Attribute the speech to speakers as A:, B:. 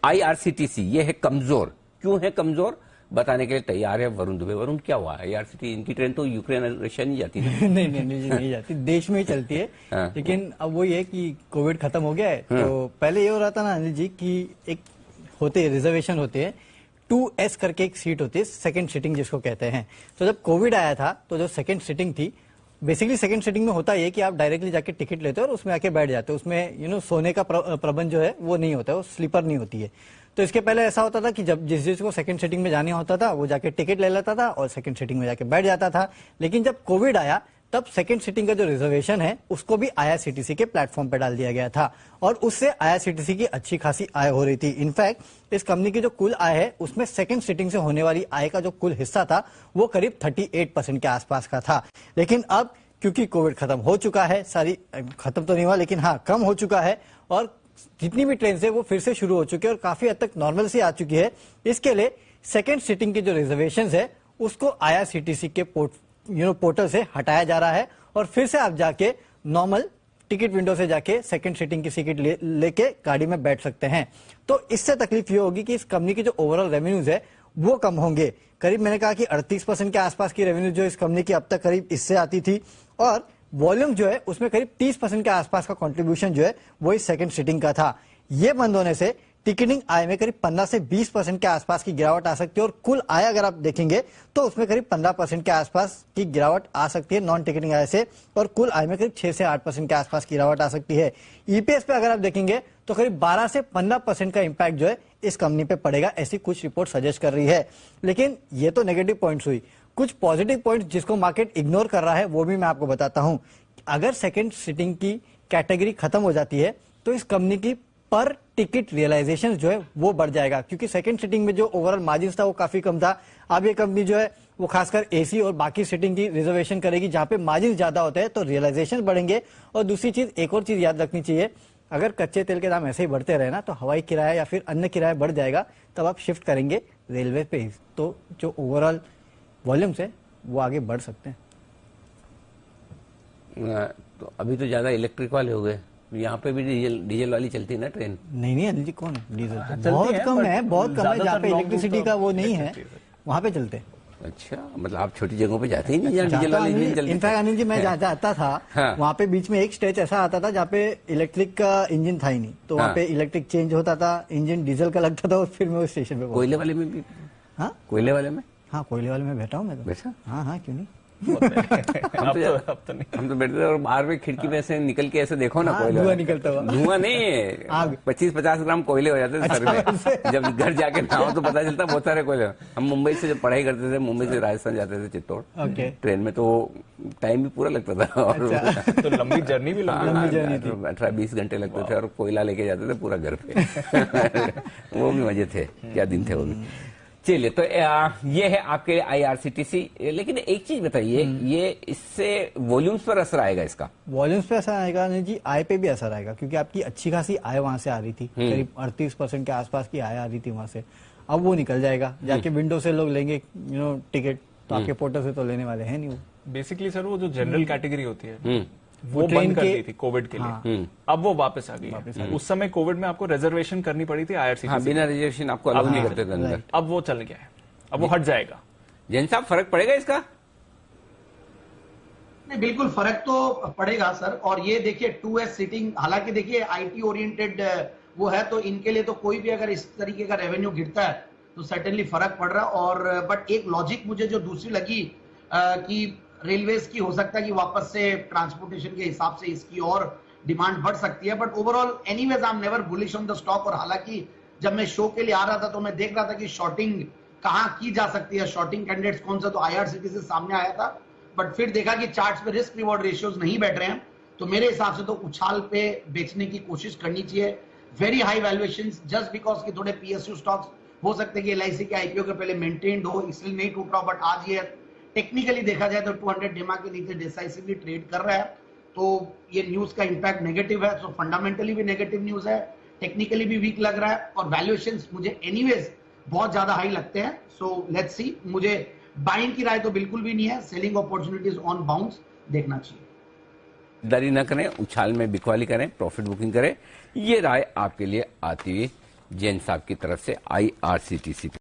A: IRCTC ये है कमजोर, क्यों है कमजोर बताने के लिए तैयार है वरुण दुबे। वरुण, क्या हुआ? आईआरसीटी इनकी ट्रेन तो यूक्रेन रशिया नहीं जाती ना?
B: नहीं जाती, देश में ही चलती है।
A: हाँ।
B: लेकिन अब वही है कि कोविड खत्म हो गया है, तो पहले ये हो रहा था ना अनिल जी कि एक होते रिजर्वेशन होते हैं, 2S करके एक सीट होती है, सेकंड सीटिंग जिसको कहते हैं। तो जब कोविड आया था तो जो सेकंड सीटिंग थी, बेसिकली सेकंड सीटिंग में होता है कि आप डायरेक्टली जाके टिकट लेते हो और उसमें आके बैठ जाते हो। उसमें सोने का प्रबंध जो है वो नहीं होता है, वो स्लीपर नहीं होती है। तो इसके पहले ऐसा होता था कि जब जिसको सेकंड सीटिंग में जाने होता था वो जाके टिकट ले लेता था और सेकंड सीटिंग में जाके बैठ जाता था। लेकिन जब कोविड आया तब सेकंड सीटिंग का जो रिजर्वेशन है उसको भी आईआरसीटीसी के प्लेटफॉर्म पर डाल दिया गया था और उससे आईआरसीटीसी की अच्छी खासी आय हो रही थी। इनफैक्ट इस कंपनी की जो कुल आय है उसमें सेकंड सीटिंग से होने वाली आय का जो कुल हिस्सा था वो करीब 38% के आसपास का था। लेकिन अब क्योंकि कोविड खत्म हो चुका है, सारी खत्म तो नहीं हुआ लेकिन हाँ कम हो चुका है और जितनी भी ट्रेन है वो फिर से शुरू हो चुकी है और काफी हद तक नॉर्मल सी आ चुकी है। इसके लिए सेकंड सीटिंग की जो रिजर्वेशन है उसको आईआरसीटीसी के पोर्टल से हटाया जा रहा है और फिर से आप जाके नॉर्मल टिकट विंडो से जाके सेकंड सीटिंग की टिकट लेके गाड़ी में बैठ सकते हैं। तो इससे तकलीफ ये होगी कि इस कंपनी की जो ओवरऑल रेवेन्यूज है वो कम होंगे। करीब मैंने कहा कि 38% के आसपास की रेवेन्यू जो इस कंपनी की अब तक करीब इससे आती थी और वॉल्यूम जो है उसमें करीब 30% के आसपास का कंट्रीब्यूशन जो है वो इस सेकंड सीटिंग का था। ये बंद होने से टिकटिंग आय में करीब 15 से 20% के आसपास की गिरावट आ सकती है और कुल आय अगर आप देखेंगे तो उसमें करीब 15% के आसपास की गिरावट आ सकती है नॉन टिकटिंग आय से और कुल आय में करीब 6 से 8% के आसपास की गिरावट आ सकती है। ईपीएस पे अगर आप देखेंगे तो करीब 12 से 15% का इंपैक्ट जो है इस कंपनी पे पड़ेगा, ऐसी कुछ रिपोर्ट सजेस्ट कर रही है। लेकिन ये तो नेगेटिव पॉइंट्स हुई, कुछ पॉजिटिव पॉइंट जिसको मार्केट इग्नोर कर रहा है वो भी मैं आपको बताता हूं। अगर सेकंड सीटिंग की कैटेगरी खत्म हो जाती है तो इस कंपनी की पर टिकट रियलाइजेशन जो है वो बढ़ जाएगा, क्योंकि सेकंड सीटिंग में जो ओवरऑल मार्जिन था वो काफी कम था। अब ये कंपनी जो है वो खासकर एसी और बाकी सीटिंग की रिजर्वेशन करेगी जहां पे मार्जिन ज्यादा होते हैं तो रियलाइजेशन बढ़ेंगे। और दूसरी चीज, एक और चीज याद रखनी चाहिए, अगर कच्चे तेल के दाम ऐसे ही बढ़ते रहे ना तो हवाई किराया या फिर अन्य किराया बढ़ जाएगा, तब आप शिफ्ट करेंगे रेलवे पे, तो जो ओवरऑल वॉल्यूम्स है वो आगे बढ़ सकते हैं।
A: तो अभी तो ज्यादा इलेक्ट्रिक वाले हो गए, यहाँ पे भी डीजल वाली चलती है ना ट्रेन?
B: नहीं अनिल जी, कौन है डीजल? बहुत कम है, बहुत कम है, जहाँ पे इलेक्ट्रिसिटी का वो नहीं है वहाँ पे चलते हैं।
A: अच्छा, मतलब आप छोटी जगहों पे जाते ही नहीं जहाँ डीजल वाली इंजन चलती?
B: इनफैक्ट अनिल जी मैं जहाँ जाता था वहाँ पे बीच में एक स्टेज ऐसा आता था जहाँ पे इलेक्ट्रिक का इंजन था ही नहीं, तो वहाँ पे इलेक्ट्रिक चेंज होता था, इंजन डीजल का लगता था और फिर मैं उस स्टेशन पे।
A: कोयले वाले में भी? हाँ, कोयले वाले में?
B: हाँ, कोयले वाले में बैठा हूँ मैं तो।
A: बैठा?
B: हाँ, क्यों नहीं।
A: हम तो बैठते थे और बाहर में खिड़की में से निकल के ऐसे देखो ना, कोयले
B: धुआं निकलता हुआ।
A: धुआं नहीं, 25-50 ग्राम कोयले हो जाते थे सर में। जब घर जाके नहाओ तो पता चलता बहुत सारे कोयले। हम मुंबई से जब पढ़ाई करते थे, मुंबई से राजस्थान जाते थे चित्तौड़ ट्रेन में, तो टाइम भी पूरा लगता था और
C: तो लंबी जर्नी भी लंबी जर्नी थी,
A: 18-20 घंटे लगते थे और कोयला लेके जाते थे पूरा घर पे। वो भी मजे थे, क्या दिन थे वो भी। चलिए, तो ये है आपके आईआरसीटीसी। लेकिन एक चीज बताइए, ये इससे वॉल्यूम्स पर असर आएगा? इसका
B: वॉल्यूम्स पे असर आएगा नहीं जी, आय पे भी असर आएगा, क्योंकि आपकी अच्छी खासी आय वहां से आ रही थी, करीब 38% के आसपास की आय आ रही थी वहां से। अब वो निकल जाएगा, जाके विंडो से लोग लेंगे टिकट, तो आपके पोर्टल से तो लेने वाले हैं नहीं वो।
C: बेसिकली सर वो जो जनरल कैटेगरी होती है वो बंद कर दी थी कोविड के लिए, अब वो वापस आ गई। उस समय कोविड में आपको रिजर्वेशन करनी पड़ी थी आईआरसीटीसी,
A: बिना रिजर्वेशन आपको अलाउ नहीं करते थे अंदर।
C: अब वो चल गया है, अब वो हट जाएगा।
A: जैन साहब, फर्क पड़ेगा इसका?
D: नहीं, बिल्कुल फर्क तो पड़ेगा सर। और ये देखिए 2S सीटिंग, हालांकि देखिए आईटी ओरिएंटेड वो है, तो इनके लिए तो कोई भी अगर इस तरीके का रेवेन्यू गिरता है तो सर्टेनली फर्क पड़ रहा। और बट एक लॉजिक मुझे जो दूसरी लगी कि रेलवेज की हो सकता है कि वापस से ट्रांसपोर्टेशन के हिसाब से इसकी और डिमांड बढ़ सकती है। But overall anyways I am never bullish on the stock. और हालांकि जब मैं शो के लिए आ रहा था तो मैं देख रहा था कि शॉर्टिंग कहां की जा सकती है, शॉर्टिंग कैंडिडेट्स कौन सा, तो आईआरसीटीसी से सामने आया था। बट फिर देखा कि चार्ट्स पे रिस्क रिवॉर्ड रेशियोज नहीं बैठ रहे हैं, तो मेरे हिसाब से तो उछाल पे बेचने की कोशिश करनी चाहिए। Very high valuations just because कि थोड़े पीएसयू स्टॉक्स हो सकते हैं कि एलआईसी के आईपीओ के पहले मेंटेन्ड हो, इसलिए नहीं टूट रहा। बट आज ये टेक्निकली देखा जाए तो 200 डेमा के नीचे डिसाइसिवली ट्रेड कर रहा है, तो ये न्यूज का इंपैक्ट नेगेटिव है। सो फंडामेंटली भी नेगेटिव न्यूज है, टेक्निकली भी वीक लग रहा है, और वैल्यूएशंस मुझे एनीवेज बहुत ज्यादा हाई लगते हैं। सो लेट्स सी, मुझे बाइंग की राय तो बिल्कुल भी नहीं है, सेलिंग अपॉर्चुनिटीज ऑन बाउंस देखना चाहिए।
A: दरी न करें, उछाल में बिकवाली करें, प्रॉफिट बुकिंग करें, ये राय आपके लिए आती हुई जैन साहब की तरफ से IRCTC।